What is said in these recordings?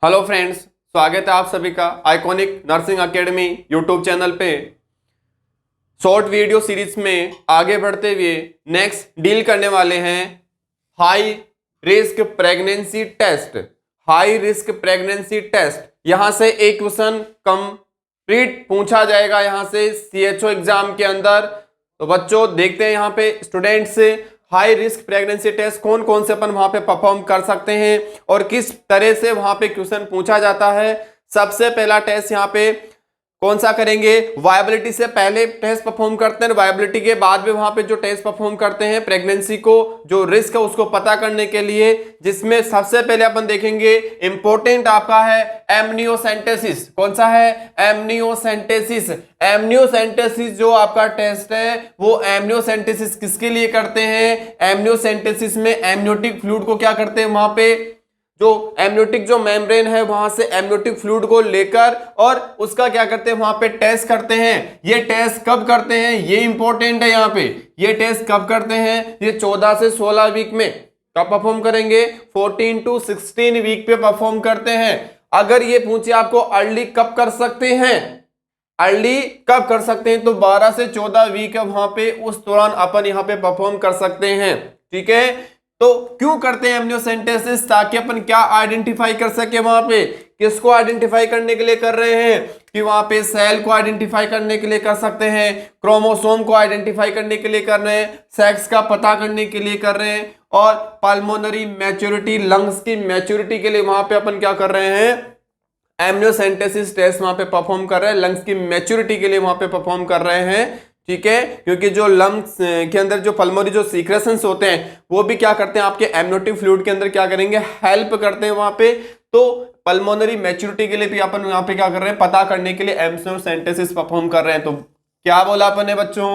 Hello friends, स्वागत है आप सभी का iconic nursing academy YouTube channel पे। शॉर्ट वीडियो सीरीज में आगे बढ़ते हुए नेक्स्ट डील करने वाले हैं high risk pregnancy test. High risk pregnancy test, यहां से एक क्वेश्चन कंप्लीट पूछा जाएगा यहां से CHO एग्जाम के अंदर। तो बच्चों देखते हैं यहाँ पे students high risk pregnancy test कौन कौन से अपन वहां पे परफॉर्म कर सकते हैं और किस तरह से वहां पे क्वेश्चन पूछा जाता है। सबसे पहला टेस्ट यहाँ पे कौन सा करेंगे, वायबिलिटी से पहले टेस्ट परफॉर्म करते हैं, वायबिलिटी के बाद में वहां पे जो टेस्ट परफॉर्म करते हैं प्रेगनेंसी को जो रिस्क है उसको पता करने के लिए, जिसमें सबसे पहले अपन देखेंगे इंपॉर्टेंट आपका है एमनियोसेंटेसिस। कौन सा है? एमनियोसेंटेसिस। एमनियोसेंटेसिस जो आपका टेस्ट है वो एमनियोसेंटेसिस किसके लिए करते हैं? एमनियोसेंटेसिस में एमनियोटिक फ्लूइड को क्या करते हैं, वहां पे जो एमनियोटिक जो मेम्ब्रेन है वहां से एमनियोटिक फ्लूइड को लेकर और उसका क्या करते हैं वहां पे टेस्ट करते हैं। ये टेस्ट कब करते हैं, ये इंपॉर्टेंट है यहाँ पे। ये टेस्ट कब करते हैं? ये 14 से 16 वीक में कब परफॉर्म करेंगे? 14 to 16 वीक पे परफॉर्म करते हैं। अगर ये पूछे आपको अर्ली कब कर सकते हैं, अर्ली कब कर सकते हैं, तो 12 से 14 वीक है वहां पे, उस दौरान अपन यहाँ पे परफॉर्म कर सकते हैं। ठीक है, तो क्यों करते हैं एमनियोसेंटेसिस? ताकि अपन क्या आइडेंटिफाई कर सके वहां पे, किसको आइडेंटिफाई करने के लिए कर रहे हैं कि वहां पे सेल को आइडेंटिफाई करने के लिए कर सकते हैं, क्रोमोसोम को आइडेंटिफाई करने के लिए कर रहे हैं, सेक्स का पता करने के लिए कर रहे हैं, और पल्मोनरी मैच्योरिटी लंग्स की मैच्योरिटी के लिए वहां पे अपन क्या कर रहे हैं, एमनियोसेंटेसिस टेस्ट वहां पे परफॉर्म कर रहे हैं, लंग्स की मैच्योरिटी के लिए वहां पे परफॉर्म कर रहे हैं। ठीक है, क्योंकि जो लंग्स के अंदर जो पल्मोनरी जो सीक्रेशंस होते हैं वो भी क्या करते हैं आपके एमनियोटिक फ्लूइड के अंदर क्या करेंगे, हेल्प करते हैं वहां पे। तो पल्मोनरी मैच्योरिटी के लिए भी अपन यहाँ पे क्या कर रहे हैं, पता करने के लिए एमनियोसेंटेसिस परफॉर्म कर रहे हैं। तो क्या बोला अपन ने बच्चों,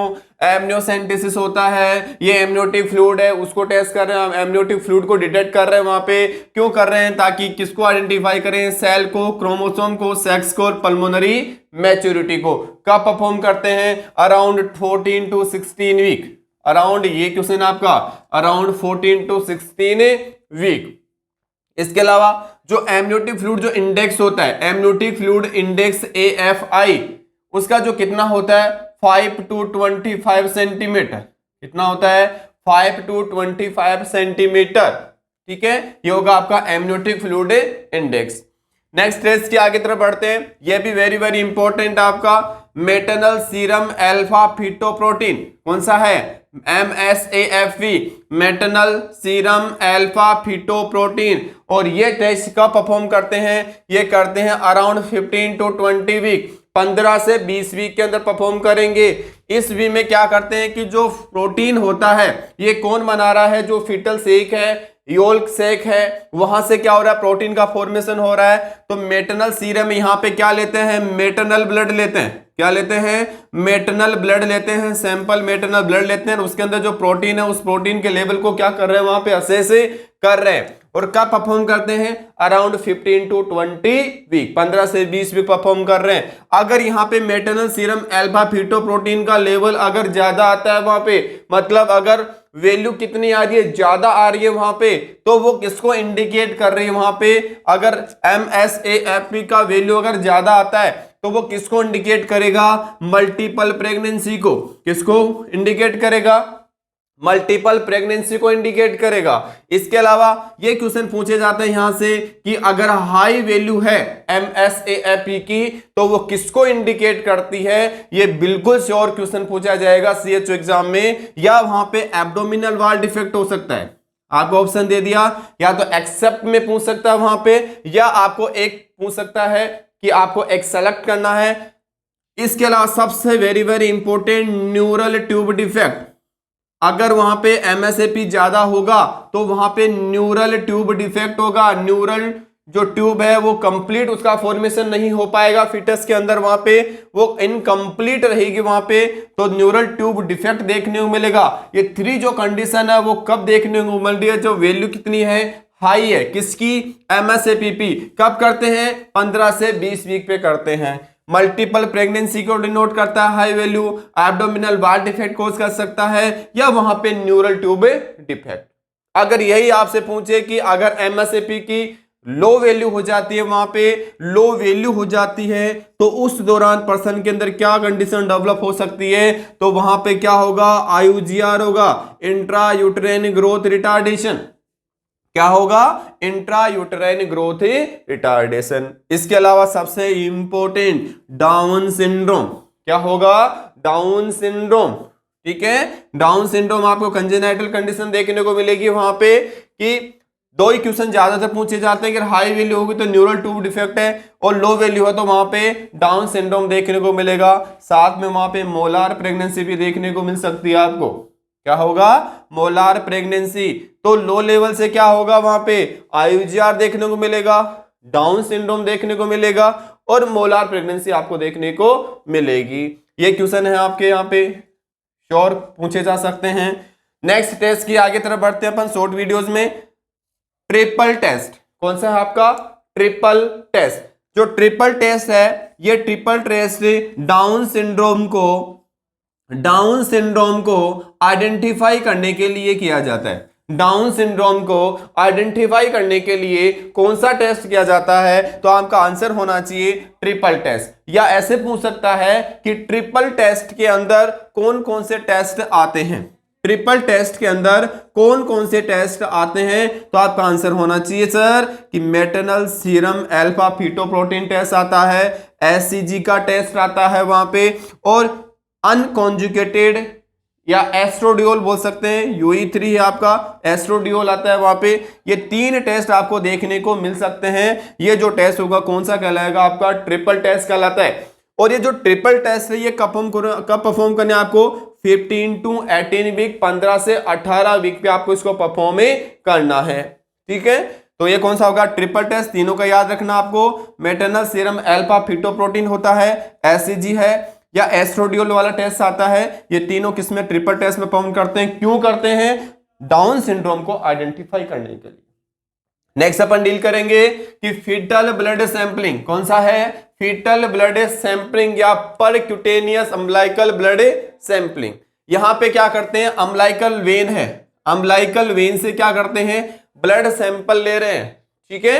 एमनियोसेंटेसिस होता है, ये एमनियोटिक फ्लूइड है उसको टेस्ट कर रहे हैं, एमनियोटिक फ्लूइड को डिटेक्ट कर रहे हैं वहां पे। क्यों कर रहे हैं? ताकि किसको आइडेंटिफाई करें, सेल को, क्रोमोसोम को, सेक्स को और पल्मोनरी मैच्योरिटी को। कब परफॉर्म करते हैं? Around 14 to 16 week. अराउंड, ये क्वेश्चन आपका अराउंड 14 to 16 वीक। इसके अलावा जो एमनियोटिक फ्लूइड जो इंडेक्स होता है, एमनियोटिक फ्लूइड इंडेक्स AFI, उसका जो कितना होता है 5 to 25 सेंटीमीटर। कितना होता है? 5 to 25 सेंटीमीटर। ठीक है, ये होगा आपका amniotic fluid index. Next test के आगे तरफ बढ़ते हैं, ये भी वेरी वेरी इंपॉर्टेंट आपका मैटरनल सीरम अल्फा फीटोप्रोटीन। कौन सा है? MSAFP, maternal serum alpha fetoprotein. और ये टेस्ट कब परफॉर्म करते हैं? ये करते हैं अराउंड 15 to 20 वीक, 15 से 20 वीक के अंदर परफॉर्म करेंगे। इस वी में क्या करते हैं कि जो प्रोटीन होता है ये कौन बना रहा है, जो फीटल सेक है, योल्क सेक है, वहां से क्या हो रहा है, प्रोटीन का फॉर्मेशन हो रहा है। तो मैटरनल सीरम यहाँ पे क्या लेते हैं, मैटरनल ब्लड लेते हैं। क्या लेते हैं? मैटरनल ब्लड लेते हैं, सैंपल मैटरनल ब्लड लेते हैं। उसके अंदर जो प्रोटीन है उस प्रोटीन के लेवल को क्या कर रहे हैं, वहां पे असेस कर रहे हैं। और कब परफॉर्म करते हैं? अराउंड 15 to 20 वीक, 15 से 20 वीक परफॉर्म कर रहे हैं। अगर यहाँ पे मैटरनल सीरम अल्फा फीटोप्रोटीन का लेवल अगर ज्यादा आता है वहां पे, मतलब अगर वैल्यू कितनी आ रही है, ज्यादा आ रही है वहां पे, तो वो किसको इंडिकेट कर रही है वहां पे? अगर MSAFP का वैल्यू अगर ज्यादा आता है तो वो किसको इंडिकेट करेगा? मल्टीपल प्रेगनेंसी को। किसको इंडिकेट करेगा? मल्टीपल प्रेगनेंसी को इंडिकेट करेगा। इसके अलावा ये क्वेश्चन पूछे जाते हैं यहां से कि अगर हाई वैल्यू है MSAFP की तो वो किसको इंडिकेट करती है? ये बिल्कुल श्योर क्वेश्चन पूछा जाएगा CHO एग्जाम में, या वहां पे एब्डोमिनल वॉल डिफेक्ट हो सकता है। आपको ऑप्शन दे दिया, या तो एक्सेप्ट में पूछ सकता है वहां पे, या आपको एक पूछ सकता है कि आपको एक सेलेक्ट करना है। इसके अलावा सबसे very very important neural tube defect. अगर वहां पे MSAP ज्यादा होगा तो वहां पे न्यूरल ट्यूब डिफेक्ट होगा। न्यूरल जो ट्यूब है वो कंप्लीट उसका फॉर्मेशन नहीं हो पाएगा फीटस के अंदर, वहां पे वो इनकम्प्लीट रहेगी वहां पे, तो न्यूरल ट्यूब डिफेक्ट देखने को मिलेगा। ये 3 जो कंडीशन है वो कब देखने को मिल रही है? जो वैल्यू कितनी है, हाई है। किसकी? MSAPP। कब करते हैं? 15 से 20 वीक पे करते हैं। मल्टीपल प्रेगनेंसी को डिनोट करता है high value, abdominal wall defect cause कर सकता है, या वहां पे न्यूरल ट्यूब डिफेक्ट। अगर यही आपसे पूछे कि अगर MSAP की लो वैल्यू हो जाती है, वहां पे लो वैल्यू हो जाती है, तो उस दौरान पर्सन के अंदर क्या कंडीशन डेवलप हो सकती है, तो वहां पे क्या होगा, IUGR होगा, इंट्रा यूट्राइन ग्रोथ रिटार्डेशन। क्या होगा, इंट्रा यूट्राइन ग्रोथ रिटार्डेशन। इसके अलावा सबसे इंपॉर्टेंट डाउन सिंड्रोम, क्या होगा, डाउन सिंड्रोम। ठीक है, डाउन सिंड्रोम आपको कंजेनाइटल कंडीशन देखने को मिलेगी वहां पे कि दो ही क्वेश्चन ज्यादातर पूछे जाते हैं, अगर हाई वैल्यू होगी तो न्यूरल ट्यूब डिफेक्ट है, और लो वैल्यू है तो वहां पे डाउन सिंड्रोम देखने को मिलेगा। साथ में वहां पे मोलार प्रेगनेंसी भी देखने को मिल सकती है आपको। क्या होगा, मोलार प्रेगनेंसी। तो लो लेवल से क्या होगा, वहां पे IUGR देखने को मिलेगा, डाउन सिंड्रोम देखने को मिलेगा, और मोलार प्रेगनेंसी आपको देखने को मिलेगी। ये क्वेश्चन है आपके यहाँ पे, श्योर पूछे जा सकते हैं। नेक्स्ट टेस्ट की आगे तरफ बढ़ते हैं अपन शॉर्ट वीडियोस में। ट्रिपल टेस्ट, कौन सा है आपका, ट्रिपल टेस्ट। जो ट्रिपल टेस्ट है, ये ट्रिपल टेस्ट डाउन सिंड्रोम को आइडेंटिफाई करने के लिए किया जाता है। डाउन सिंड्रोम को आइडेंटिफाई करने के लिए कौन सा टेस्ट किया जाता है, तो आपका आंसर होना चाहिए ट्रिपल टेस्ट। या ऐसे पूछ सकता है कि ट्रिपल टेस्ट के अंदर कौन कौन से टेस्ट आते हैं, ट्रिपल टेस्ट के अंदर कौन कौन से टेस्ट आते हैं, तो आपका आंसर होना चाहिए सर कि maternal serum alpha fetoprotein test आता है, SCG का टेस्ट आता है वहां पे, और अनकॉन्जुगेटेड या एस्ट्रोडियोल बोल सकते हैं, UE3 है आपका, एस्ट्रोडियोल आता है वहां पे। ये 3 टेस्ट आपको देखने को मिल सकते हैं। ये जो टेस्ट होगा कौन सा कहलाएगा, आपका ट्रिपल टेस्ट कहलाता है। और ये जो ट्रिपल टेस्ट है ये कब परफॉर्म करने आपको, 15 to 18 वीक, 15 से 18 वीक पे आपको इसको परफॉर्म करना है। ठीक है, तो ये कौन सा होगा, ट्रिपल टेस्ट। तीनों का याद रखना आपको, मैटरनल सीरम अल्फा फीटोप्रोटीन होता है, SCG है, या एस्ट्रोडियोल वाला टेस्ट आता है। ये तीनों किसमें, ट्रिपल टेस्ट में परफॉर्म करते हैं। क्यों करते हैं, डाउन सिंड्रोम को आइडेंटिफाई करने के लिए। नेक्स्ट अपन डील करेंगे कि फीटल ब्लड सैंपलिंग, कौन सा है, फीटल ब्लड सैंपलिंग या परक्यूटेनियस अम्बिलिकल ब्लड सैंपलिंग। यहां पे क्या करते हैं, अम्बिलिकल वेन है, अम्बिलिकल वेन से क्या करते हैं, ब्लड सैंपल ले रहे हैं। ठीक है,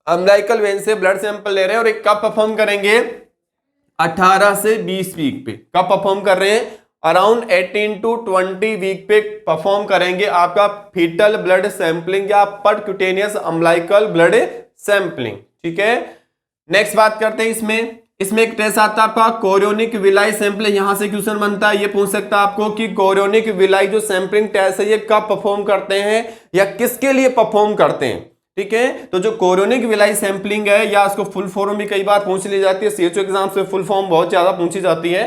अम्बिलिकल वेन से ब्लड सैंपल ले रहे हैं, और एक कब परफॉर्म करेंगे, 18 से 20 वीक पे। कब परफॉर्म कर रहे हैं, अराउंड 18 to 20 वीक पे परफॉर्म करेंगे आपका फीटल ब्लड सैंपलिंग या परक्यूटेनियस अम्बिलिकल ब्लड सैंपलिंग। ठीक है, नेक्स्ट बात करते हैं इसमें एक टेस्ट आता है आपका कोरियोनिक विलाई सैंपलिंग। यहां से क्वेश्चन बनता है, ये पूछ सकता है आपको कि कोरियोनिक विलाई जो सैंपलिंग टेस्ट है ये कब परफॉर्म करते हैं या किसके लिए परफॉर्म करते हैं। ठीक है, तो जो कोरियोनिक विलाई सैंपलिंग है, या इसको फुल फॉर्म भी कई बार पूछ ली जाती है, CHO एग्जाम से फुल फॉर्म बहुत ज्यादा पूछी जाती है।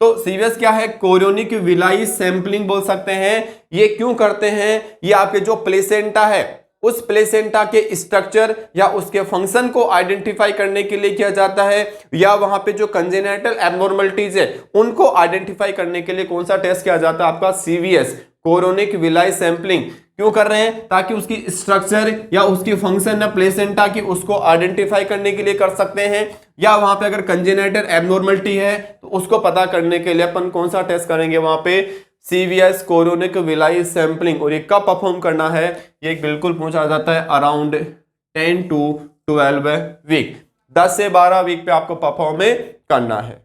तो सीरियस क्या है, कोरियोनिक विलाई सैंपलिंग बोल सकते हैं। ये क्यों करते हैं, ये आपके जो प्लेसेंटा है उस प्लेसेंटा के स्ट्रक्चर या उसके फंक्शन को आइडेंटिफाई करने के लिए किया जाता है, या वहां पे जो कंजेनाइटल एब्नॉर्मलिटीज है उनको आइडेंटिफाई करने के लिए कौन सा टेस्ट किया जाता है, आपका CVS कोरियोनिक विलाई सैंपलिंग। क्यों कर रहे हैं, ताकि उसकी स्ट्रक्चर या उसकी फंक्शन है प्लेसेंटा की उसको आइडेंटिफाई करने के लिए कर सकते हैं, या वहां पे अगर कंजेनाइटल एब्नॉर्मलिटी है तो उसको पता करने के लिए अपन कौन सा टेस्ट करेंगे, वहां पे CVS कोरियोनिक विलाई सैंपलिंग। और ये कब परफॉर्म करना है, ये बिल्कुल पूछा जाता है अराउंड 10 to 12 वीक, 10 से 12 वीक पे आपको परफॉर्म करना है।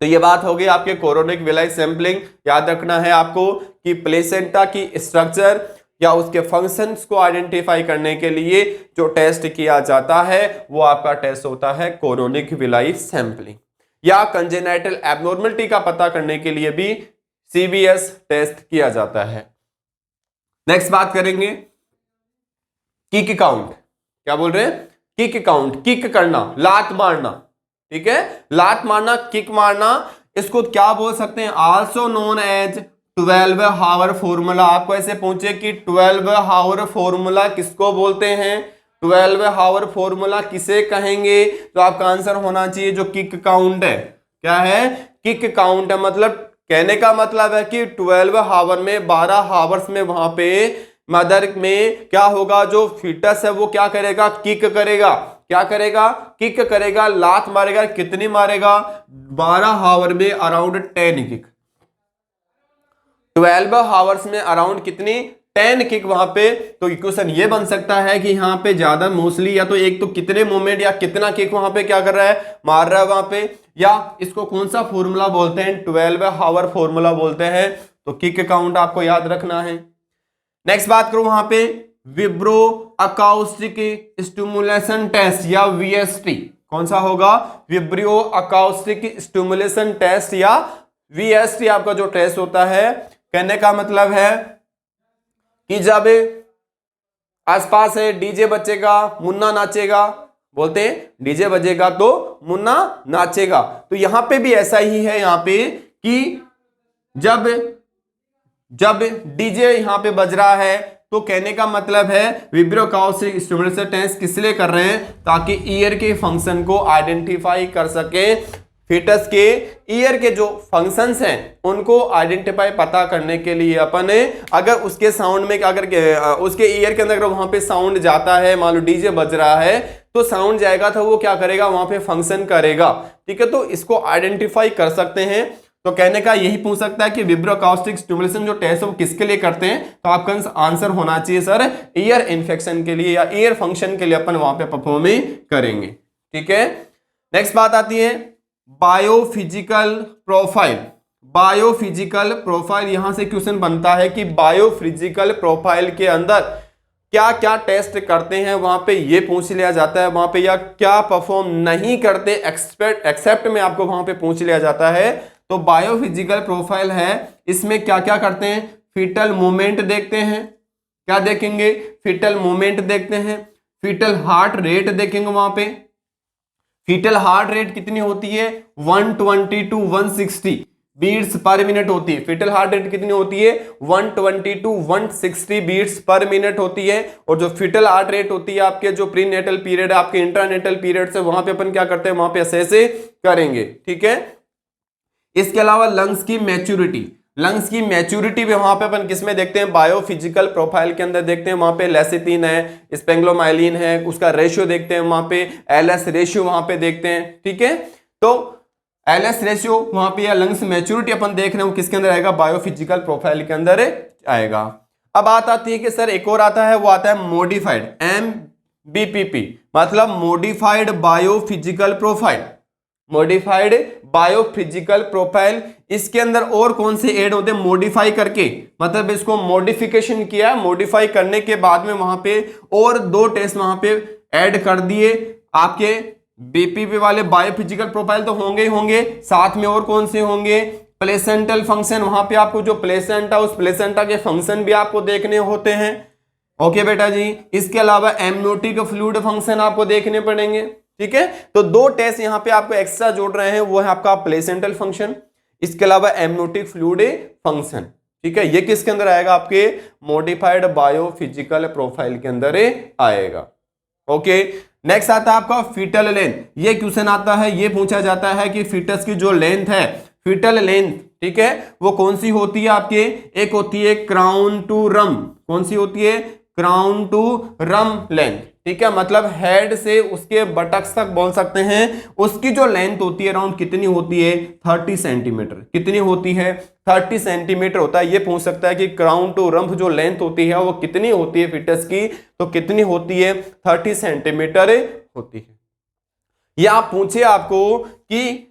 तो ये बात होगी आपके कोरियोनिक विलाई सैंपलिंग। याद रखना है आपको कि प्लेसेंटा की स्ट्रक्चर या उसके फंक्शंस को आइडेंटिफाई करने के लिए जो टेस्ट किया जाता है वो आपका टेस्ट होता है कोरियोनिक विलाई सैंपलिंग। या कंजेनाइटल एब्नॉर्मलिटी का पता करने के लिए भी CVS टेस्ट किया जाता है। नेक्स्ट बात करेंगे किक काउंट। क्या बोल रहे हैं, किक काउंट, किक करना, लात मारना। ठीक है, लात मारना, किक मारना, इसको क्या बोल सकते हैं, आल्सो नोन एज 12 हावर फॉर्मूला। आपको ऐसे पूछे कि 12 हावर फॉर्मूला किसको बोलते हैं, 12 हावर फॉर्मूला किसे कहेंगे, तो आपका आंसर होना चाहिए जो किक काउंट है। क्या है, किक काउंट है। मतलब कहने का मतलब है कि 12 हावर में 12 हावर्स में वहां पे मदर में क्या होगा, जो फीटस है वो क्या करेगा, किक करेगा। क्या करेगा, किक करेगा, लात मारेगा। कितनी मारेगा, 12 हावर में अराउंड 10 किक। 12 हावर्स में अराउंड कितनी, 10 किक वहां पे। तो इक्वेशन ये बन सकता है कि यहाँ पे ज्यादा मोस्टली या तो एक तो कितने मोमेंट या कितना किक वहां पे क्या कर रहा है, मार रहा है वहां पे, या इसको कौन सा फॉर्मूला बोलते हैं, 12 हावर फॉर्मूला बोलते हैं। तो किक काउंट आपको याद रखना है। नेक्स्ट बात करूं वहां पे विब्रो अकाउस्टिक स्टिमुलेशन टेस्ट या वीएसटी, कौन सा होगा, विब्रियो अकाउस्टिक स्टिमुलेशन टेस्ट या वीएसटी आपका जो टेस्ट होता है। कहने का मतलब है कि जब आसपास है डीजे बजेगा मुन्ना नाचेगा, बोलते हैं डीजे बजेगा तो मुन्ना नाचेगा। तो यहां पे भी ऐसा ही है यहां पे कि जब डीजे यहां पे बज रहा है तो कहने का मतलब है विब्रियो अकाउस्टिक स्टिमुलेशन टेस्ट किस लिए कर रहे हैं, ताकि ईयर के फंक्शन को आइडेंटिफाई कर सके। फीटस के ईयर के जो फंक्शंस हैं उनको आइडेंटिफाई पता करने के लिए अपन अगर उसके साउंड में अगर उसके ईयर के अंदर अगर वहां पे साउंड जाता है, मान लो डीजे बज रहा है तो साउंड जाएगा तो वो क्या करेगा, वहां पे फंक्शन करेगा। ठीक है, तो इसको आइडेंटिफाई कर सकते हैं। तो कहने का यही पूछ सकता है कि विब्रियो अकाउस्टिक स्टिमुलेशन जो टेस्ट है वो किसके लिए करते हैं, तो आपका आंसर होना चाहिए सर ईयर इन्फेक्शन के लिए या ईयर फंक्शन के लिए अपन वहां पे परफॉर्म करेंगे। ठीक है, नेक्स्ट बात आती है बायोफिजिकल प्रोफाइल। बायोफिजिकल प्रोफाइल, यहां से क्वेश्चन बनता है कि बायोफिजिकल प्रोफाइल के अंदर क्या क्या टेस्ट करते हैं, वहां पे ये पूछ लिया जाता है वहां पे, या क्या परफॉर्म नहीं करते एक्सेप्ट में आपको वहां पे पूछ लिया जाता है। तो बायोफिजिकल प्रोफाइल है, इसमें क्या क्या करते हैं, फीटल मूवमेंट देखते हैं, क्या देखेंगे, फीटल मूवमेंट देखते हैं, फीटल हार्ट रेट देखेंगे, वहां पे फीटल हार्ट रेट कितनी होती है 120 to 160 बीट्स पर मिनट होती है। फीटल हार्ट रेट कितनी होती है 120 to 160 बीट्स पर मिनट होती है। और जो फीटल हार्ट रेट होती है आपके जो प्री नेटल पीरियड आपके इंट्रानेटल पीरियड से, वहां पे अपन क्या करते हैं, वहां पे ऐसे करेंगे। ठीक है, इसके अलावा लंग्स की मैच्योरिटी, लंग्स की मैच्योरिटी भी वहां पे अपन किसमें देखते हैं, बायोफिजिकल प्रोफाइल के अंदर देखते हैं। वहां पे लेसिथिन है, स्पेंग्लोमाइलिन है, उसका रेशियो देखते हैं, वहां पे एलएस रेशियो वहां पे देखते हैं। ठीक है, तो एलएस रेशियो वहां पे या लंग्स मैच्योरिटी अपन देख रहे हैं वो किसके अंदर आएगा, बायोफिजिकल प्रोफाइल के अंदर आएगा। अब बात आती है कि सर एक और आता है, वो आता है मॉडिफाइड MBPP, मतलब modified biophysical profile. Modified biophysical profile, इसके अंदर और कौन से ऐड होते हैं, मॉडिफाई करके, मतलब इसको मॉडिफिकेशन किया, मॉडिफाई करने के बाद में वहां पे और 2 टेस्ट वहां पे ऐड कर दिए। आपके बीपीपी वाले बायोफिजिकल प्रोफाइल तो होंगे ही होंगे, साथ में और कौन से होंगे, प्लेसेंटल फंक्शन, वहां पे आपको जो प्लेसेंटा, उस प्लेसेंटा के फंक्शन भी आपको देखने होते हैं। ओके बेटा जी, इसके अलावा एमनियोटिक फ्लूइड फंक्शन आपको देखने पड़ेंगे। ठीक है, तो 2 टेस्ट यहां पे आपको एक्स्ट्रा जोड़ रहे हैं, वो है आपका प्लेसेंटल फंक्शन, इसके अलावा एमनियोटिक फ्लूइड फंक्शन। ठीक है, ये किसके अंदर आएगा, आपके मॉडिफाइड बायोफिजिकल प्रोफाइल के अंदर आएगा। ओके, नेक्स्ट आता है आपका फीटल लेंथ। ये क्वेश्चन आता है, ये पूछा जाता है कि फीटस की जो लेंथ है, फीटल लेंथ, ठीक है, वो कौन सी होती है आपके, एक होती है क्राउन टू रम, कौन सी होती है, क्राउन टू रम लेंथ। ठीक है, मतलब हेड से उसके बटक्स तक बोल सकते हैं, उसकी जो लेंथ होती है अराउंड कितनी होती है 30 सेंटीमीटर, कितनी होती है 30 सेंटीमीटर होता है। ये पूछ सकता है कि क्राउन टू रंप जो लेंथ होती है वो कितनी होती है फिटस की, तो कितनी होती है 30 सेंटीमीटर होती है। या आप पूछे आपको कि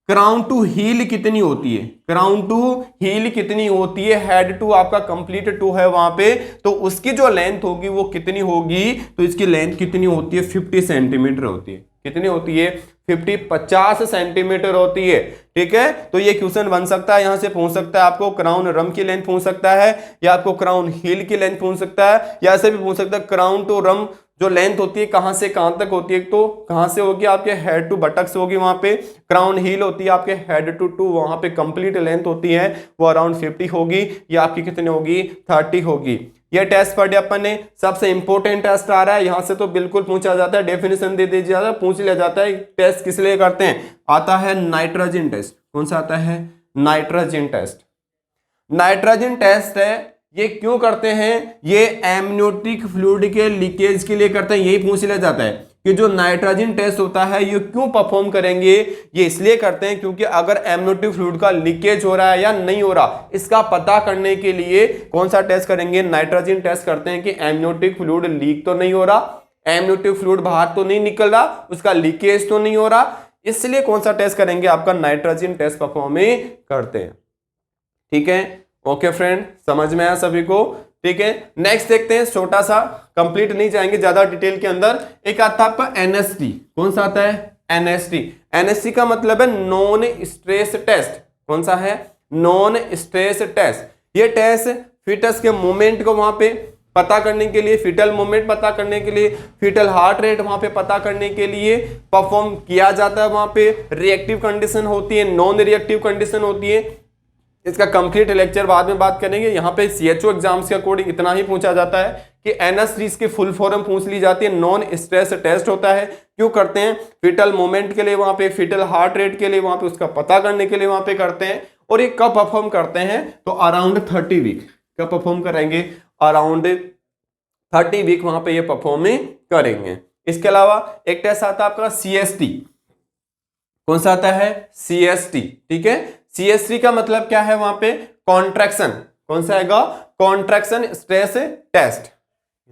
क्राउन टू हील कितनी होती है, क्राउन टू हील कितनी होती है, हेड टू आपका कंप्लीट टू है वहां पे, तो उसकी जो लेंथ होगी वो कितनी होगी, तो इसकी लेंथ कितनी होती है 50 सेंटीमीटर होती है। कितनी होती है 50 सेंटीमीटर होती है। ठीक है, तो ये क्वेश्चन बन सकता है, यहां से पूछ सकता है आपको क्राउन रम की लेंथ पूछ सकता है, या आपको क्राउन हील की लेंथ पूछ सकता है, या ऐसे भी पूछ सकता है क्राउन टू रम जो लेंथ होती है कहां से कहां तक होती है, तो कहां से होगी आपके हेड टू बटक्स होगी वहां पे, क्राउन हील होती है आपके हेड टू वहां पे कंप्लीट लेंथ होती है वो अराउंड 50 होगी, या आपकी कितनी होगी 30 होगी। ये टेस्ट पढ़े अपन ने, सबसे इंपॉर्टेंट टेस्ट आ रहा है, यहां से तो बिल्कुल पूछा जाता है, डेफिनेशन दे दीजिए, पूछ लिया जाता है टेस्ट किस लिए करते हैं, आता है नाइट्रोजन टेस्ट। कौन सा आता है, नाइट्रोजन टेस्ट। नाइट्रोजन टेस्ट है, ये क्यों करते हैं, ये एमनियोटिक फ्लूइड के लीकेज के लिए करते हैं, यही पूछ लिया जाता है कि जो नाइट्रोजन टेस्ट होता है ये क्यों परफॉर्म करेंगे, ये इसलिए करते हैं क्योंकि अगर एमनियोटिक फ्लूइड का लीकेज हो रहा है या नहीं हो रहा, इसका पता करने के लिए कौन सा टेस्ट करेंगे, नाइट्रोजन टेस्ट करते हैं कि एमनियोटिक फ्लूइड लीक तो नहीं हो रहा, एमनियोटिक फ्लूइड बाहर तो नहीं निकल रहा, उसका लीकेज तो नहीं हो रहा, इसलिए कौन सा टेस्ट करेंगे, आपका नाइट्रोजन टेस्ट परफॉर्म करते हैं। ठीक है, ओके फ्रेंड, समझ में आया सभी को। ठीक है, नेक्स्ट देखते हैं, छोटा सा, कंप्लीट नहीं जाएंगे ज्यादा डिटेल के अंदर। एक आता है आपका एनएसटी, कौन सा आता है, एनएसटी। एनएसटी का मतलब है नॉन स्ट्रेस टेस्ट। कौन सा है, नॉन स्ट्रेस टेस्ट। ये टेस्ट फीटस के मूवमेंट को वहां पे पता करने के लिए, फीटल मूवमेंट पता करने के लिए, फीटल हार्ट रेट वहां पे पता करने के लिए परफॉर्म किया जाता है। वहां पे रिएक्टिव कंडीशन होती है, नॉन रिएक्टिव कंडीशन होती है। इसका कंप्लीट लेक्चर बाद में बात करेंगे। यहाँ पे सीएचओ एग्जाम्स के अकॉर्डिंग इतना ही पूछा जाता है कि एनएसटी इसकी फुल फॉर्म पूछ ली जाती है। नॉन स्ट्रेस टेस्ट होता है, क्यों करते हैं, फीटल मूवमेंट के लिए, वहां पे फीटल हार्ट रेट के लिए, वहां पे उसका पता करने के लिए वहां पे करते हैं। और ये कब परफॉर्म करते हैं, तो अराउंड 30 वीक कब परफॉर्म करेंगे, अराउंड 30 वीक वहां पे ये परफॉर्म करेंगे। इसके अलावा एक टेस्ट आता है आपका सीएसटी। कौन सा आता है, सीएसटी। ठीक है, सीएसटी का मतलब क्या है, वहां पे कॉन्ट्रैक्शन। कौन सा आएगा, कॉन्ट्रैक्शन स्ट्रेस टेस्ट।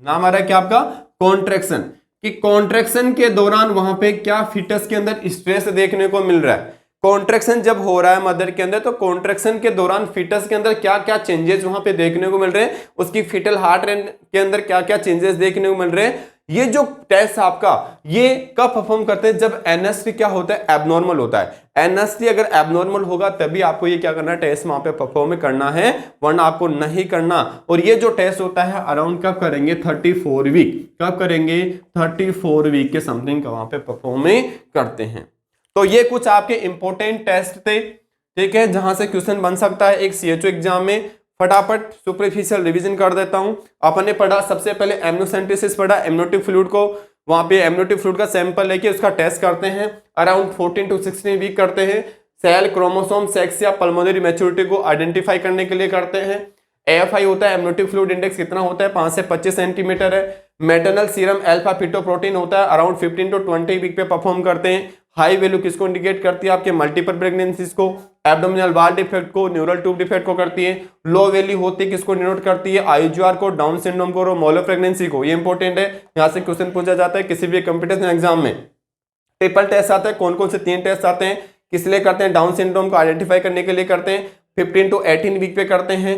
नाम आ रहा है क्या आपका, कॉन्ट्रैक्शन, कि कॉन्ट्रैक्शन के दौरान वहां पे क्या फीटस के अंदर स्ट्रेस देखने को मिल रहा है। कॉन्ट्रैक्शन जब हो रहा है मदर के अंदर, तो कॉन्ट्रैक्शन के दौरान फीटस के अंदर क्या क्या चेंजेस वहां पे देखने को मिल रहे हैं, उसकी फीटल हार्ट रेट के अंदर क्या क्या चेंजेस देखने को मिल रहे हैं। ये जो टेस्ट आपका, ये कब परफॉर्म करते हैं, जब एनएसटी क्या होता है, एबनॉर्मल होता है। एनएसटी अगर एबनॉर्मल होगा तभी आपको ये क्या करना है, टेस्ट वहां पे परफॉर्म करना है, वरना आपको नहीं करना। और ये जो टेस्ट होता है अराउंड कब करेंगे, 34 वीक। कब करेंगे, 34 वीक के समथिंग का वहां पे परफॉर्म करते हैं। तो ये कुछ आपके इंपॉर्टेंट टेस्ट थे, ठीक है, जहां से क्वेश्चन बन सकता है एक सीएचओ एग्जाम में। फटाफट सुपरफिशियल रिवीजन कर देता हूं। आपने पढ़ा, सबसे पहले एमनियोसेंटेसिस पढ़ा, एमनियोटिक फ्लूइड को, वहां पे एमनियोटिक फ्लूइड का सैंपल लेके उसका टेस्ट करते हैं, अराउंड 14 to 16 वीक करते हैं। सेल, क्रोमोसोम, सेक्स या पल्मोनरी मैच्योरिटी को आइडेंटिफाई करने के लिए करते हैं। एएफआई होता है, एमनियोटिक फ्लूइड इंडेक्स कितना होता है, 5 से 25 सेंटीमीटर है। मैटरनल सीरम अल्फा फीटोप्रोटीन होता है, अराउंड 15 to 20 वीक पे परफॉर्म करते हैं। हाई वैल्यू किसको इंडिकेट करती है, आपके मल्टीपल प्रेगनेंसीज को, एब्डोमिनल वाल डिफेक्ट को, न्यूरल ट्यूब डिफेक्ट को करती है। लो वैल्यू होती है किसको डिनोट करती है, आईजीआर को, डाउन सिंड्रोम को, मोलो प्रेगनेंसी को। ये इंपॉर्टेंट है, यहाँ से क्वेश्चन पूछा जाता है किसी भी कंपटीशन एग्जाम में। ट्रिपल टेस्ट आता है, कौन कौन से 3 टेस्ट आते हैं, किस लिए करते हैं, डाउन सिंड्रोम को आइडेंटिफाई करने के लिए करते हैं, 15 to 18 वीक पे करते हैं।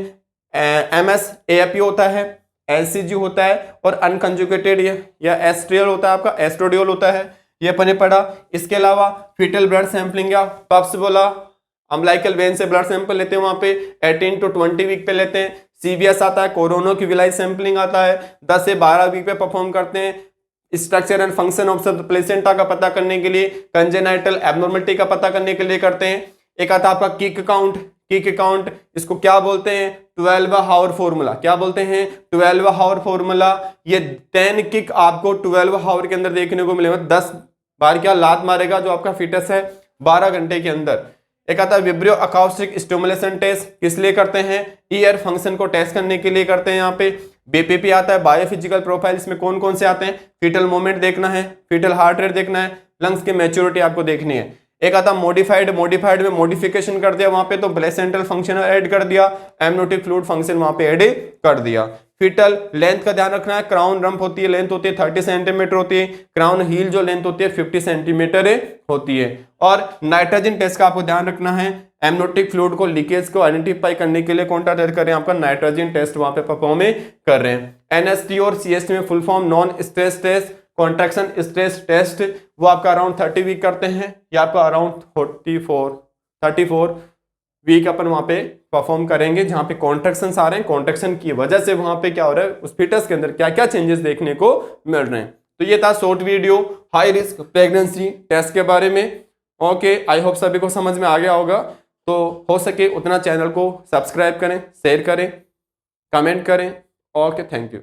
एमएस एएपी होता है, एलसीजी होता है, और अनकंजुगेटेड या एस्ट्रियल होता है, आपका एस्ट्रोडियोल होता है, ये अपने पढ़ा। इसके अलावा फीटल ब्लड सैंपलिंग या पप्स बोला, अम्बिलिकल वेन से ब्लड सैंपल लेते हैं, वहां पे 18 to 20 वीक पे लेते हैं। सीवीएस आता है, कोरोनो की विलाइज सैंपलिंग आता है, 10 से 12 वीक पे परफॉर्म करते हैं। Structure and function of the placenta का पता करने के लिए, कंजेनाइटल एब्नॉर्मलिटी का पता करने के लिए करते हैं। एक आता है आपका किक काउंट। किक काउंट इसको क्या बोलते हैं, 12 हावर फॉर्मूला। क्या बोलते हैं, 12 हावर फॉर्मूला। ये 10 किक आपको 12 हावर के अंदर देखने को मिलेगा, 10 बार क्या लात मारेगा जो आपका फिटस है 12 घंटे के अंदर। एक आता है विब्रियो अकाउस्टिक स्टिमुलेशन टेस्ट, किस लिए करते हैं, ईयर फंक्शन को टेस्ट करने के लिए करते हैं। यहाँ पे बीपीपी आता है, बायोफिजिकल प्रोफाइल, इसमें कौन कौन से आते हैं, फीटल मूवमेंट देखना है, फीटल हार्ट रेट देखना है, लंग्स की मैच्योरिटी आपको देखनी है। एक आता मॉडिफाइड, मॉडिफाइड में मॉडिफिकेशन कर दिया वहां पे, तो प्लेसेंटल फंक्शन ऐड कर दिया, एमनियोटिक फ्लूइड फंक्शन वहां पे ऐड कर दिया। फीटल लेंथ का ध्यान रखना है, क्राउन रंप होती है, लेंथ होती है 30 सेंटीमीटर होती है, क्राउन हील जो लेंथ होती है 50 सेंटीमीटर होती है। और नाइट्रोजन टेस्ट का आपको ध्यान रखना है, एमनियोटिक फ्लूइड को लीकेज को आइडेंटिफाई करने के लिए कौन सा टेस्ट कर रहे हैं, आपका नाइट्रोजन टेस्ट वहां पे परफॉर्म कर रहे हैं। एनएसटी और सीएसटी में full form non stress test, contraction stress test, वो आपका अराउंड 30 वीक करते हैं, या आपका अराउंड 34 वीक अपन वहां पे परफॉर्म करेंगे, जहां पे कॉन्ट्रैक्शन आ रहे हैं, कॉन्ट्रैक्शन की वजह से वहां पे क्या हो रहा है, उस फीटस के अंदर क्या क्या चेंजेस देखने को मिल रहे हैं। तो ये था short video high risk pregnancy test के बारे में। ओके, आई होप सभी को समझ में आ गया होगा। तो हो सके उतना चैनल को सब्सक्राइब करें, शेयर करें, कमेंट करें। Okay, thank you.